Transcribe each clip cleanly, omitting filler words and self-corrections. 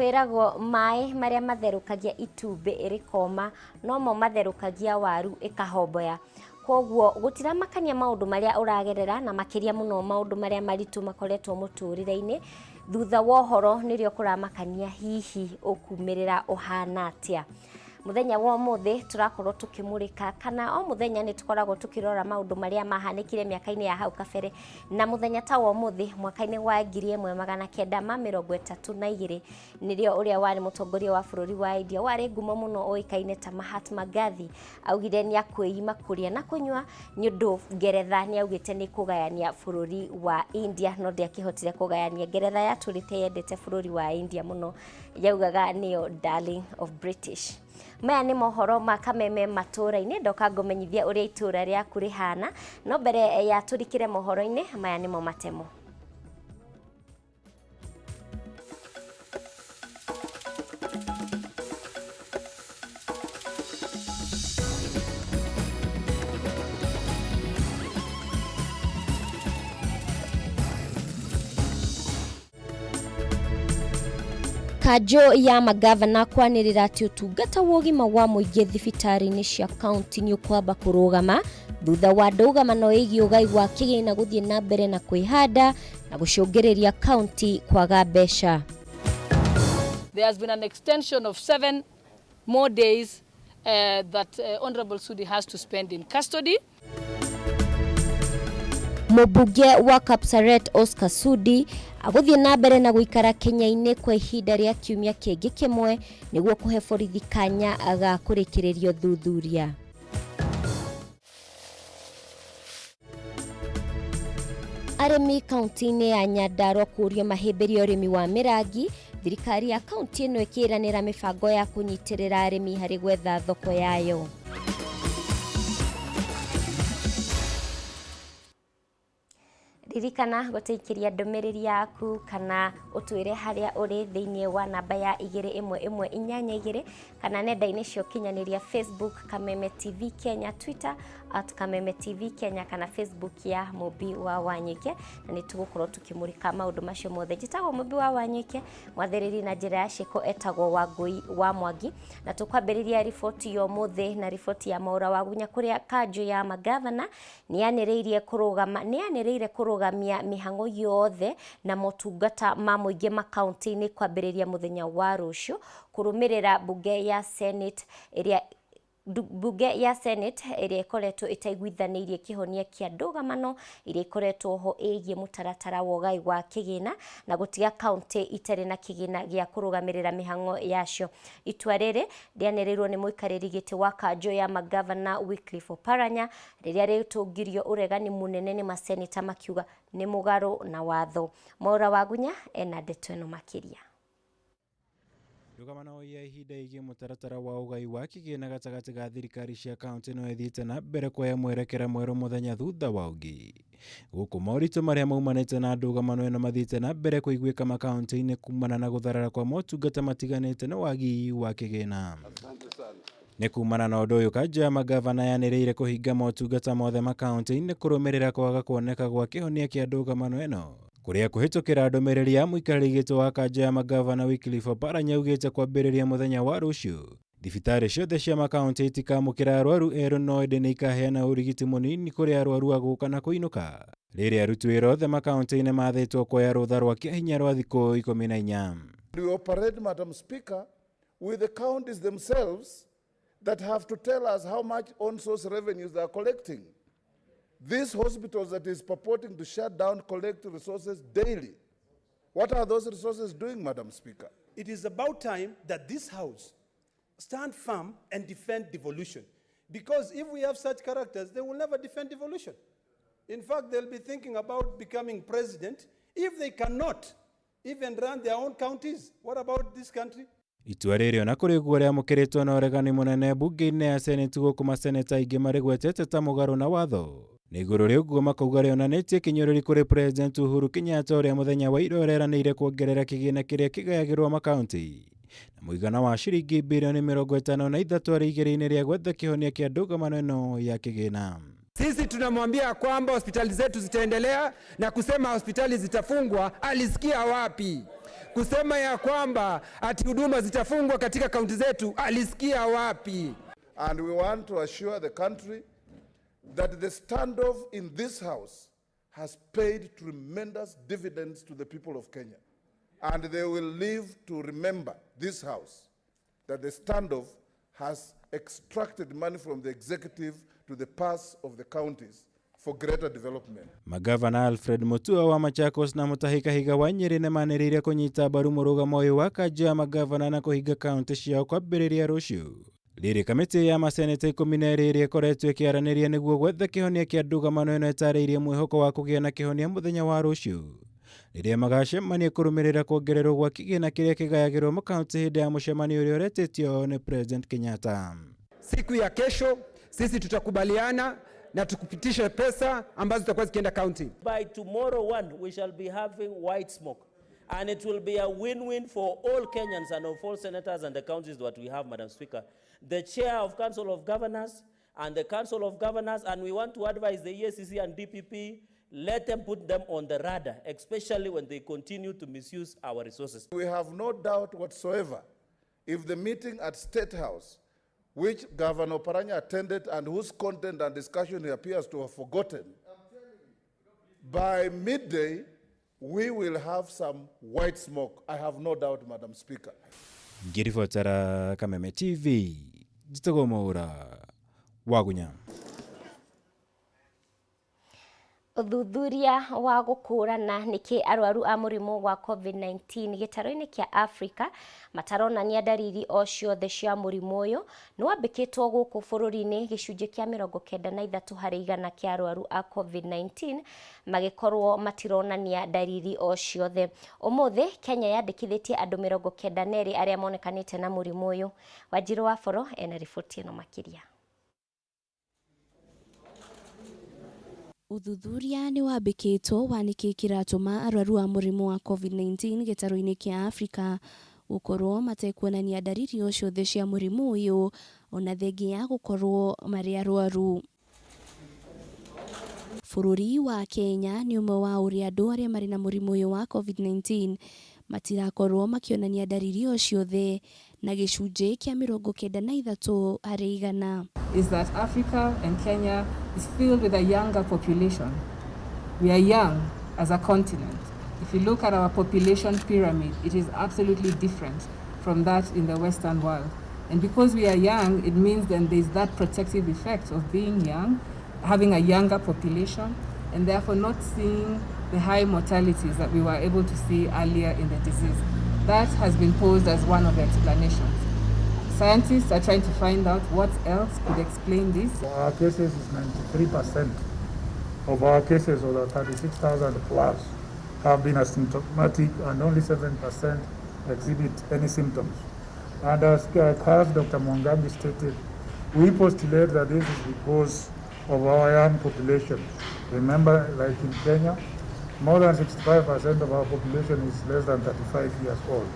kwiragwo mai maria matherukagia itumbi rikoma no mo matherukagia waru ikahomboya. Koguo gutiramakania maundu maria uragerera na makiria muno maundu maria maritu makoretwo muturire-ini thutha wa uhoro nirio kuramakania hihi ukumirira uhana atia. Muthenya wa umuthi turakorwo tukimurika kana o muthenya ni tukoragwo tukirora maundu maria mahanikire miaka-ini ya hau kabere, na muthenya ta wa umuthi mwaka-ini wa 1932 nirio uria wari mutongoria wa bururi wa India wari ngumo muno oikaine ta Mahatma Gandhi augire ni akwima kuria na kunywa ni undu Ngeretha ni augite ni kugayania bururi wa India no ndiakihotire kugayania. Ngeretha yaturite yendete bururi wa India muno, yaugaga niyo darling of British. Maya ni mohoro ma Kameme matura-ini, ndoka ngumenyithia uria itura riaku rihana, no mbere ya turikire mohoro-ini maya nimo matemo. Kanjo ya magavana kwanirira ati utungata wa ugima wa muingi thibitari-ini cia kaunti ni ukwamba kurugama thutha wa ndaugamano igi ugai wa kigina guthie na mbere na kwihanda na gucungiriria kaunti kwaga mbeca. There has been an extension of 7 more days that Honorable Sudi has to spend in custody. Mubunge wa Kapsaret Oscar Sudi aguthie na mbere na guikara Kenya-ini kwa ihinda ria kiumia kingi kimwe niguo kuhe borithi kanya aga kurikiririo thuthuria. Arimi kaunti-ini ya Nyandarua kurio mahimbirio urimi wa mirangi, thirikari ya kaunti ino ikiranira mibango ya kunyitirira arimi hari gwetha thoko yayo. Ririkana guteikiria ndumiriri yaku kana utwire haria uri thiini wa namba ya 2112 kana nenda-ini cio kinyaniria Facebook Kameme TV Kenya, Twitter @Kameme TV Kenya kana Facebook ya Mubi wa Wanyike, na nitugukorwo tukimurika maundu macio mothe. Njitagwo Mubi wa Wanyike, mwathiriri na njira ya ciko etagwo Wangui wa Mwangi, na tukwambiriria riboti yo muthe na riboti ya Maura wa Gunya kuria kanjo ya magavana nianireirie kurugamia mihango yothe na motungata ma muingi makaunti-ini kwambiriria muthenya wa rucio kurumirira bunge ya Senate iria ikoretwo itaiguithanirie kihonia kia ndugamano iria ikoretwo ho igie mutaratara wa ugai wa kigina na gutiga kaunti itari na kigina gia kurugamirira mihango yacio. Itua riri rianirirwo ni muikariri giti wa kanjo ya magavana Wycliffe Oparanya riria ritungirio uregani munene ni maseneta makiuga ni mugaru na watho. Maura wa Gunya ena ndeto ino makiria. Ndugamano ya ihinda igi mutaratara wa ugai wa kigina gatagati ga thirikari cia kaunti no ithiite na mbere kuoya mwerekera mweru muthenya thutha wa ugi. Guku mauritu maria maumanite na ndugamano ino mathiite na mbere kuiguika makaunti-ini kumana na gutharara kwa motungata matiganite na wagi wa kigina. Ni kumana na undu uyu kanjo ya magavana yaniriire kuhinga motungata mothe makaunti-ini kurumirira kwaga kuoneka gwa kihonia kia ndugamano ino, kuria kuhitukira ndumiriri ya muikariri giti wa kanjo ya magavana Wycliffe Oparanya augite kwambiriria muthenya wa rucio thibitari ciothe cia makaunti itikamukira arwaru eru no indi ni ikaheana urigiti munini kuri arwaru aguka na kuinuka. Riri aruti wira othe makaunti-ini mathitwo kuoya rutha rwa kiahinya rwa thiku 14. We operate, Madam Speaker, with the counties themselves that have to tell us how much on-source revenues they are collecting. These hospitals that is purporting to shut down collect resources daily. What are those resources doing, Madam Speaker? It is about time that this House stand firm and defend devolution. Because if we have such characters, they will never defend devolution. In fact, they'll be thinking about becoming president if they cannot even run their own counties. What about this country? Itua riri ona kuri guo riamukiritwo na uregani munene bunge-ini ya Senate guku maseneta ingi marigwetete ta mugaru na watho. Ni iguru riu guo makauga rionanitie kinyuriri kuri President Uhuru Kenyatta uria muthenya wa ira ureranire kuongerera kigina kiria kigayagirwo makaunti na muigana wa ciringi bilioni 53 harĩ igĩrĩ-inĩ rĩa gwetha kihonia kia ndugamano ino ya kigina. Sisi tunamwambia kwamba hospitali zetu zitaendelea, na kusema hospitali zitafungwa alisikia wapi? Kusema ya kwamba ati huduma zitafungwa katika kaunti zetu alisikia wapi? And we want to assure the country that the standoff in this house has paid tremendous dividends to the people of Kenya. And they will live to remember this house, that the standoff has extracted money from the executive to the purse of the counties for greater development. Magavana Alfred Mutua wa Machakos na Mutahi Kahiga wa Nyeri nimaniriire kunyita mbaru murugamo uyu wa kanja ya magavana na kuhinga kaunti ciao kwambiriria ruciu. Riri kamiti ya maseneta 12 ikoretwo ikiaraniria niguo gwetha kihonia kia ndugamo ino itariirie mwihoko wa kugia na kihonia muthenya wa ruciu. Riria magacemania kurumirira kuongererwo gwa kigina kiria kigayagirwo mu kaunti hindi ya mucemanio uria uretitio ni President Kenyatta. Siku ya kesho sisi tutakubaliana na tukupitishe pesa ambazo zitakuwa zikienda county. By tomorrow we shall be having white smoke, and it will be a win-win for all Kenyans and of all senators and the counties that we have, Madam Speaker. The chair of Council of Governors and the Council of Governors, and we want to advise the EACC and DPP, let them put them on the radar, especially when they continue to misuse our resources. We have no doubt whatsoever, if the meeting at State House, which Governor Paranya attended and whose content and discussion he appears to have forgotten, by midday, we will have some white smoke. I have no doubt, Madam Speaker. Ngiribotera Kameme TV, Jitogo Maura, Wagunya. Uthuthuria wa gukũrana nĩkĩ arwaru a mũrimũ wa COVID-19 gĩtaro-inĩ kĩa Africa mataronania ndariri o ciothe cia mũrimũ ũyũ nĩ wambĩkĩtwo gũkũ bũrũri-inĩ gĩcunjĩ kĩa 93% kĩa arwaru a COVID-19 magĩkorwo matironania ndariri o ciothe. Ũmũthĩ Kenya yandĩkithĩtie andũ 92 arĩa monekanĩte na mũrimũ ũyũ. Wanjiru wa Foro ena riboti ĩno makĩria. Uthuthuria ni wambĩkĩtwo wa nĩkĩ kĩratũma arwaru a mũrimũ wa COVID-19 gĩtaro-inĩ kĩa Africa gũkorwo matekuonania ndariri o ciothe cia mũrimũ ũyũ ona thengia ya gũkorwo marĩ arwaru. Bũrũri wa Kenya nĩ ũmwe wa ũrĩa andũ arĩa marĩ na mũrimũ ũyũ wa COVID-19 matirakorwo makĩonania ndariri o ciothe na gĩcunjĩ kĩa 93 harĩ igana. Is that Africa and Kenya is filled with a younger population. We are young as a continent. If you look at our population pyramid, it is absolutely different from that in the Western world. And because we are young, it means then there's that protective effect of being young, having a younger population, and therefore not seeing the high mortalities that we were able to see earlier in the disease. That has been posed as one of the explanations. Scientists are trying to find out what else could explain this. Our cases is 93% of our cases, or the 36,000 plus, have been asymptomatic, and only 7% exhibit any symptoms. And as Dr. Mwangambi stated, we postulate that this is because of our young population. Remember, like in Kenya, more than 65% of our population is less than 35 years old.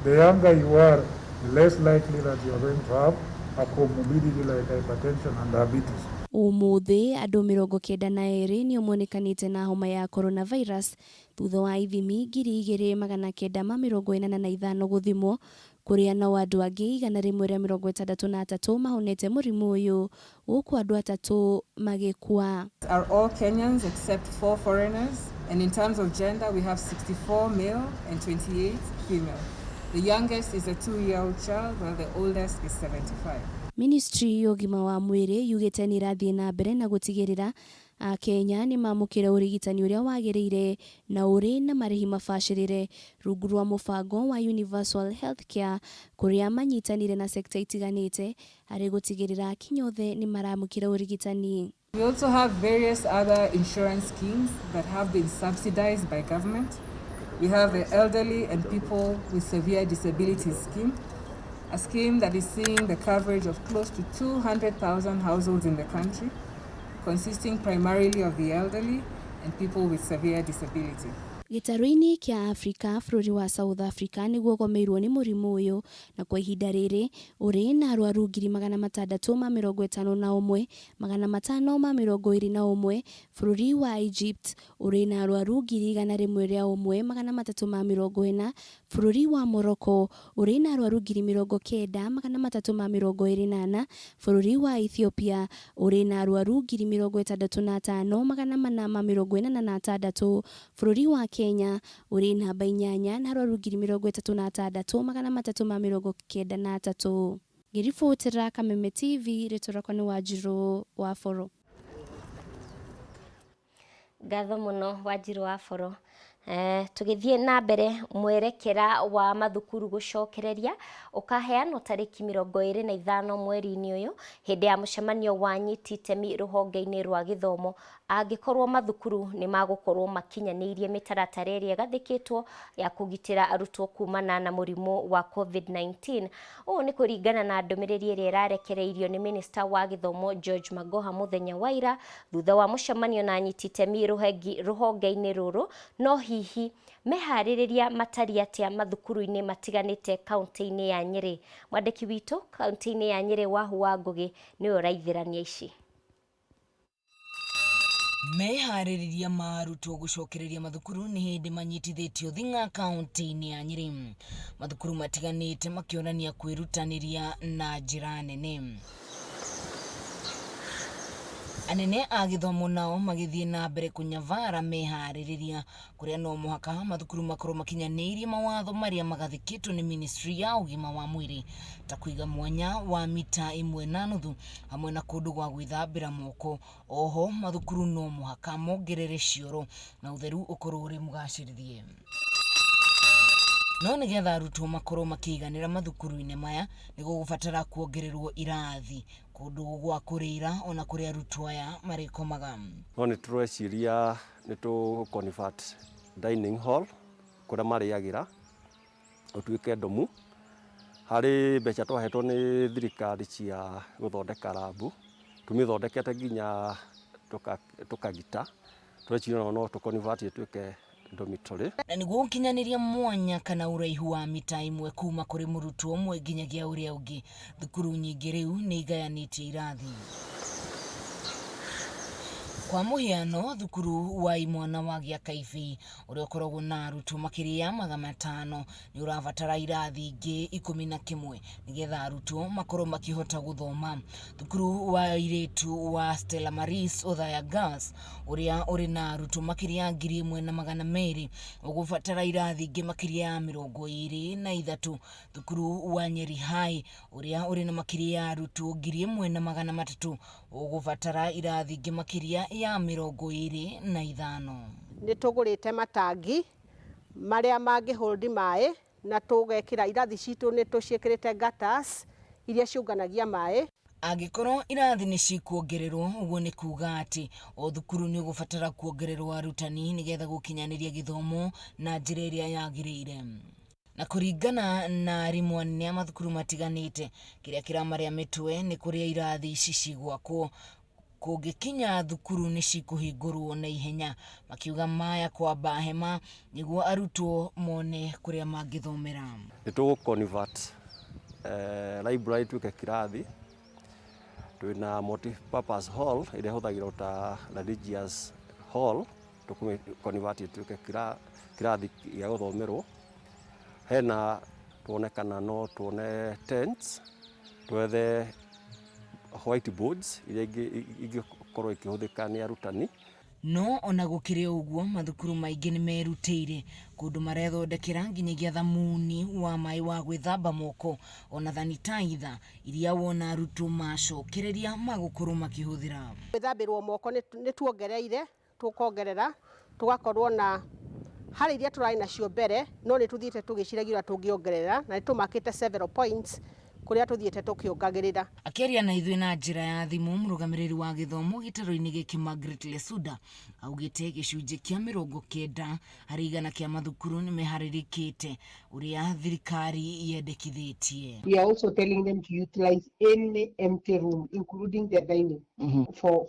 The younger you are, the less likely that you are going to have a comorbidity like hypertension and diabetes. Ũmũthĩ andũ 92 nĩo monekanĩte na homa ya coronavirus thutha wa ithimi 2,945 gũthimwo kũrĩa na andũ angĩ 163 mahonete mũrimũ ũyũ gũkũ andũ 3 magĩkua. Are all Kenyans except 4 foreigners, and in terms of gender we have 64 male and 28 female. The youngest is a 2-year-old child while the oldest is 75. Ministry ya ũgima wa mwĩrĩ yugĩte nĩ irathiĩ na mbere na gũtigĩrĩra Kenya nĩ mamũkĩra ũrigitani ũrĩa wagĩrĩire na ũrĩ na marĩhi mabacĩrĩre rungu rwa mũbango wa Universal Healthcare kũrĩa manyitanire na sekta itiganĩte harĩ gũtigĩrĩra Kenya othe nĩ maramũkĩra ũrigitani. We also have various other insurance schemes that have been subsidized by government. We have the elderly and people with severe disabilities scheme, a scheme that is seeing the coverage of close to 200,000 households in the country, consisting primarily of the elderly and people with severe disability. Gĩtarũ-inĩ kĩa Afrika, bũrũri wa South Africa nĩguo ũgomeirwo nĩ mũrimũ ũyũ, na kwa ihinda rĩrĩ ũrĩ na arwaru 651,521. Bũrũri wa Egypt ũrĩ na arwaru 101,340. Bũrũri wa Morocco ũrĩ na arwaru 90,328. Bũrũri wa Ethiopia ũrĩ na arwaru 65,446. Bũrũri wa Kenya ũrĩ namba 8 na arwaru 36,393. Ngĩribotera Kameme TV, rĩtũrako nĩ Wanjirũ wa Boro. Ngatho mũno Wanjirũ wa Boro. Tũgĩthiĩ na mbere, mwerekera wa mathukuru gũcokereria ũkaheanwo tarĩki 25 mweri-inĩ ũyũ hĩndĩ ya mũcemanio wa nyiti itemi rũhonge-inĩ rwa gĩthomo, angĩkorwo mathukuru nĩ magũkorwo makinyanĩirie mĩtaratara ĩrĩa ĩgathĩkĩtwo ya kũgitĩra arutwo kumana na mũrimũ wa COVID-19. Ũũ nĩ kũringana na ndũmĩrĩri ĩrĩa ĩrarekereirio nĩ Minista wa Gĩthomo George Magoha mũthenya wa ira thutha wa mũcemanio na nyiti itemi rũhonge-inĩ rũrũ. No hihi meharĩrĩria matari atĩa mathukuru-inĩ matiganĩte kaunti-inĩ ya Nyeri? Mwandĩki witũ kaunti-inĩ ya Nyeri Wahu wa Ngũgĩ nĩwe ũraithĩrania ici. Meharĩrĩria ma arutwo gũcokereria mathukuru nĩ hĩndĩ manyitithĩtio thing'a kaunti-inĩ ya Nyeri, mathukuru matiganĩte makĩonania kwĩrutanĩria na njĩra nene. Anene a gĩthomo nao magĩthiĩ na mbere kũnyavara meharĩrĩria kũrĩa no mũhaka mathukuru makorwo makinyanĩirie mawatho marĩa magathĩkĩtwo nĩ Ministry ya ũgima wa mwĩrĩ, ta kũiga mwanya wa mita 1.5 hamwe na kũndũ gwa gwĩthambĩra moko. Oho mathukuru no mũhaka mongerere cioro na ũtheru ũkorwo ũrĩ mũgacĩrithie. No nĩgetha arutwo makorwo makĩiganĩra mathukuru-inĩ maya nĩ gũgũbatara kuongererwo irathi, kũndũ gwa kũrĩra ona kũrĩa arutwo aya marĩkomaga. No nĩ tũreciria nĩ tũ-convert dining hall kũrĩa marĩagĩra ũtuĩke domu. Harĩ mbeca twahetwo nĩ thirikari cia gũthondeka rabu, tũmĩthondekete nginya tũkagita, tũreciria no tũ-convert ĩtuĩke dormitory. Na nĩguo gũkinyanĩria mwanya kana ũraihu wa mita 1 kuma kũrĩ mũrutwo ũmwe nginyagia ũrĩa ũngĩ, thukuru nyingĩ rĩu nĩ igayanĩtie irathi. Kwa mũhiano, thukuru wa imwana wa Gĩakaibi ũrĩa ũkoragwo na arutwo makĩria 500 nĩ ũrabatara irathi ingĩ 11 nĩgetha arutwo makorwo makĩhota gũthoma. Thukuru wa airĩtu wa Stella Maris Othaya Girls ũrĩa ũrĩ na arutwo makĩria 1,200 ũgũbatara irathi ingĩ makĩria ya 23. Thukuru wa Nyeri High ũrĩa ũrĩ na makĩria ya arutwo 1,300 ũgũbatara irathi ingĩ makĩria ya 25. Nĩ tũgũrĩte matangi marĩa mangĩholdi maĩ na tũgekĩra irathi citũ nĩ tũciĩkĩrĩte gutters iria ciũnganagia maĩ. Angĩkorwo irathi nĩ cikuongererwo, ũguo nĩ kuuga atĩ o thukuru nĩ ũgũbatara kuongererwo arutani nĩgetha gũkinyanĩria gĩthomo na njĩra ĩrĩa yagĩrĩire. Na kũringana na arimũ anene a mathukuru matiganĩte, kĩrĩa kĩramarĩa mĩtwe nĩ kũrĩa irathi ici cigwakwo. Kũngĩkinya thukuru nĩ cikũhingũrwo na ihenya, makiuga maya kwamba hema nĩguo arutwo mone kũrĩa mangĩthomera. Nĩ tũgũ-convert library ĩtuĩke kĩrathi. Twĩna multi-purpose hall ĩrĩa ĩhũthagĩrwo ta religious hall, tũkũ-convert ĩtuĩke kĩrathi gĩa gũthomerwo. Hena tuonekana no tuone tents, twethe whiteboards iria ingĩkorwo ikĩhũthĩka nĩ arutani. No ona gũkĩrĩ ũguo, mathukuru maingĩ nĩ merutĩire kũndũ marethondekera nginyagia thamuni wa maĩ wa gwĩthamba moko ona thanitizer iria wona arutwo macokereria magũkorwo makĩhũthĩra. Gwĩthambĩrwo moko nĩ tuongereire, tũkongerera, tũgakorwo na harĩ iria tũrarĩ nacio mbere, no nĩ tũthiĩte tũgĩciragia tũngĩongerera na nĩ tũmakĩte several points kũrĩa tũthiĩte tũkĩongagĩrĩra. Akĩaria na ithuĩ na njĩra ya thimũ, mũrũgamĩrĩri wa gĩthomo gĩtarũ-inĩ gĩkĩ Margaret Lesuda augĩte gĩcunjĩ kĩa 90 harĩ igana kĩa mathukuru nĩ meharĩrĩkĩte ũrĩa thirikari yendekithĩtie. We are also telling them to utilize any empty room including the dining for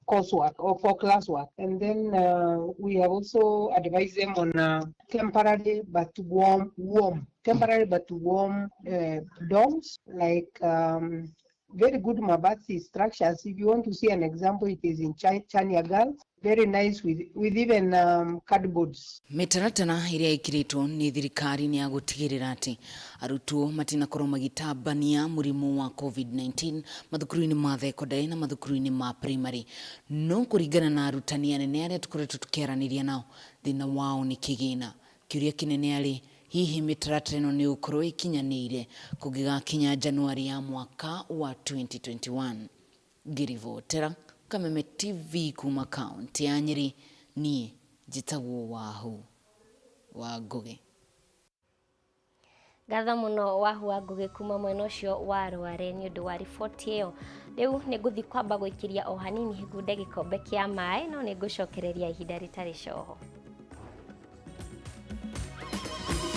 coursework or for classwork. And then we have also advised them on temporary but warm dorms, like very good mabati structures. If you want to see an example, it is in Chania Girls. Very nice with even cardboards. Mĩtaratara ĩrĩa ĩkĩrĩtwo nĩ thirikari nĩ ya gũtigĩrĩra atĩ arutwo matinakorwo magĩtambania mũrimũ wa COVID-19 mathukuru-inĩ ma thekondarĩ na mathukuru-inĩ ma primary. No kũringana na arutani anene arĩa tũkoretwo tũkĩaranĩria nao, thĩna wao nĩ kĩgĩna. Kĩũria kĩnene arĩ hihi mĩtaratara ĩno nĩ gũkorwo ĩkinyanĩire kũngĩgakinya Januari ya mwaka wa 2021. Ngĩribotera Kameme TV kuma kaunti ya Nyeri, niĩ njĩtagwo wa Ngugi. Gatha muno Wahũ Ngugi kuma mwena ũcio wa Rware nĩ ũndũ wa riboti ĩyo. Rĩu nĩ ngũthiĩ kwamba gũikĩria o hanini hĩngude gĩkombe kĩa maĩ, no nĩ ngũcokereria ihinda rĩtarĩ coho.